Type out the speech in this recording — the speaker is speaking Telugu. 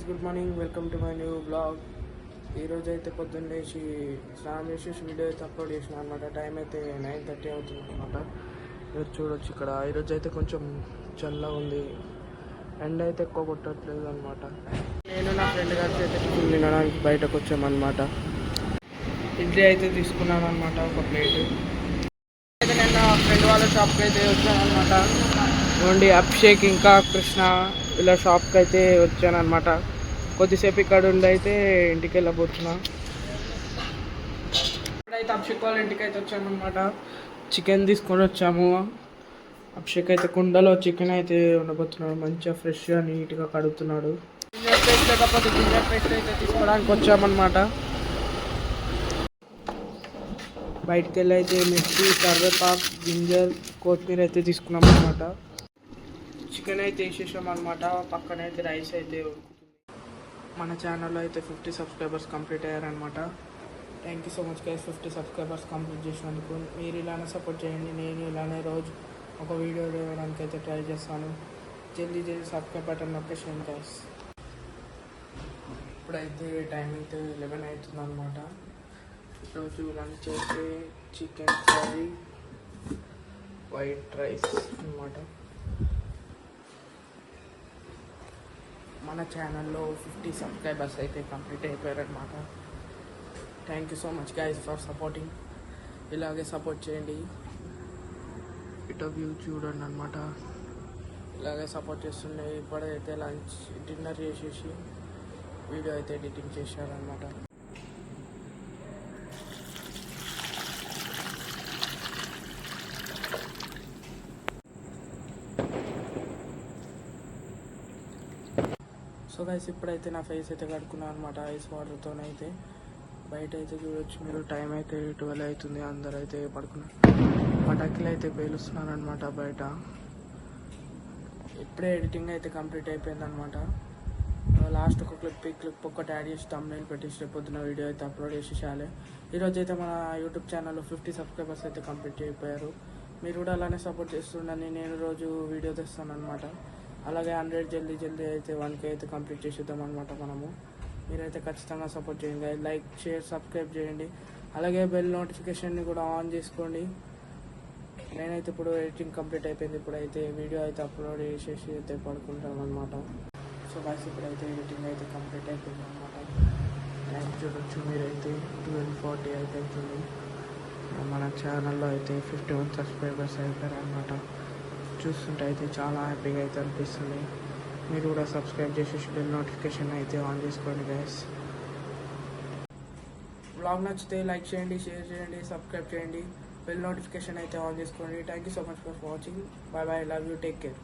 Good morning, welcome to my new blog. ఈరోజు అయితే పొద్దున్న లేచి స్నానం చేసి వీడియో అయితే అప్లోడ్ చేసిన అనమాట. టైం అయితే 9:30 అవుతుంది అనమాట. మీరు చూడొచ్చు ఇక్కడ. ఈరోజు అయితే కొంచెం చల్లగా ఉంది, ఎండ అయితే ఎక్కువ కొట్టట్లేదు అనమాట. నేను నా ఫ్రెండ్ గారికి అయితే టిఫిన్ తినడానికి బయటకు వచ్చామన్నమాట. ఇడ్లీ అయితే తీసుకున్నాను అనమాట, ఒక ప్లేట్. అయితే నేను నా ఫ్రెండ్ వాళ్ళ షాప్కి అయితే వచ్చాను అనమాట. ఓన్లీ అభిషేక్ ఇంకా కృష్ణ ఇలా షాప్కి అయితే వచ్చాను అనమాట. కొద్దిసేపు ఇక్కడ ఉండి అయితే ఇంటికి వెళ్ళబోతున్నా. ఇప్పుడైతే అభిషేక్ వాళ్ళ ఇంటికి అయితే వచ్చామన్నమాట. చికెన్ తీసుకొని వచ్చాము. అభిషేక్ అయితే కుండలో చికెన్ అయితే ఉండబోతున్నాడు. మంచిగా ఫ్రెష్గా నీట్గా కడుగుతున్నాడు. జింజర్ పేస్ట్ లేకపోతే జింజర్ పేస్ట్ అయితే తీసుకోవడానికి వచ్చామన్నమాట. బయటికి వెళ్ళి అయితే మిర్చి, కరివేపాకు, జింజర్, కొత్తిమీర అయితే తీసుకున్నాం అనమాట. చికెన్ అయితే వేసేసాం అనమాట. పక్కన అయితే రైస్ అయితే ఉడుకుతుంది. మన ఛానల్లో అయితే 50 సబ్స్క్రైబర్స్ కంప్లీట్ అయ్యారనమాట. Thank you so much guys, 50 subscribers complete చేసినందుకు. మీరు ఇలానే సపోర్ట్ చేయండి. నేను ఇలానే రోజు ఒక వీడియో ఇవ్వడానికి అయితే ట్రై చేస్తాను. జల్దీ సబ్స్క్రైబ్ బటన్ నొక్కేసేయండి గైస్. ఇప్పుడైతే టైం అయితే 11 అవుతుంది అనమాట. ఈరోజు లంచ్ చేస్తే చికెన్ ఫ్రై, వైట్ రైస్ అనమాట. మన ఛానల్లో 50 సబ్స్క్రైబర్స్ అయితే కంప్లీట్ అయిపోయారనమాట. Thank you so much guys for supporting. ఇలాగే సపోర్ట్ చేయండి. ఇటో వ్యూ చూడండి అనమాట. ఇలాగే సపోర్ట్ చేస్తుండే. ఇప్పుడైతే లంచ్ డిన్నర్ చేసేసి వీడియో అయితే ఎడిటింగ్ చేశారనమాట. సో గైస్, ఇప్పుడైతే నా ఫేస్ అయితే కడుక్కున్నాను అనమాట ఐస్ వాటర్తోనైతే. బయట అయితే చూడొచ్చు మీరు. టైం అయితే 12 అవుతుంది. అందరూ అయితే పడుకున్నారు. పటాకులు అయితే పేలుస్తున్నారు అనమాట బయట. ఇప్పుడే ఎడిటింగ్ అయితే కంప్లీట్ అయిపోయింది అనమాట. లాస్ట్ ఒక క్లిప్ ఒక్కటి యాడ్ చేసి థంబ్నెయిల్ పెట్టేసి రేపు పొద్దున వీడియో అయితే అప్లోడ్ చేసేసాలి. ఈరోజు అయితే మన యూట్యూబ్ ఛానల్లో 50 సబ్స్క్రైబర్స్ అయితే కంప్లీట్ అయిపోయారు. మీరు కూడా అలానే సపోర్ట్ చేస్తుండని నేను రోజు వీడియో తెస్తాను అనమాట. అలాగే 100 జల్దీ అయితే 1K అయితే కంప్లీట్ చేసేద్దాం అనమాట మనము. మీరైతే ఖచ్చితంగా సపోర్ట్ చేయండి. లైక్, షేర్, సబ్స్క్రైబ్ చేయండి. అలాగే బెల్ నోటిఫికేషన్ని కూడా ఆన్ చేసుకోండి. నేనైతే ఇప్పుడు ఎడిటింగ్ కంప్లీట్ అయిపోయింది. ఇప్పుడైతే వీడియో అయితే అప్లోడ్ చేసేసి అయితే పడుకుంటాను అనమాట. సో గాయ్స్, ఇప్పుడైతే ఎడిటింగ్ అయితే కంప్లీట్ అయిపోయింది అనమాట. టైం చూడొచ్చు మీరైతే 12:40 అయిపోతుంది. మన ఛానల్లో అయితే 51 సబ్స్క్రైబర్స్ అయిపోయారు అనమాట. చూస్తుంటే అయితే చాలా హ్యాపీగా అయితే అనిపిస్తుంది. మీరు కూడా సబ్స్క్రైబ్ చేసేసి బెల్ నోటిఫికేషన్ అయితే ఆన్ చేసుకోండి గైస్. బ్లాగ్ నచ్చితే లైక్ చేయండి, షేర్ చేయండి, సబ్స్క్రైబ్ చేయండి, బెల్ నోటిఫికేషన్ అయితే ఆన్ చేసుకోండి. Thank you so much for watching. Bye bye, love you, take care.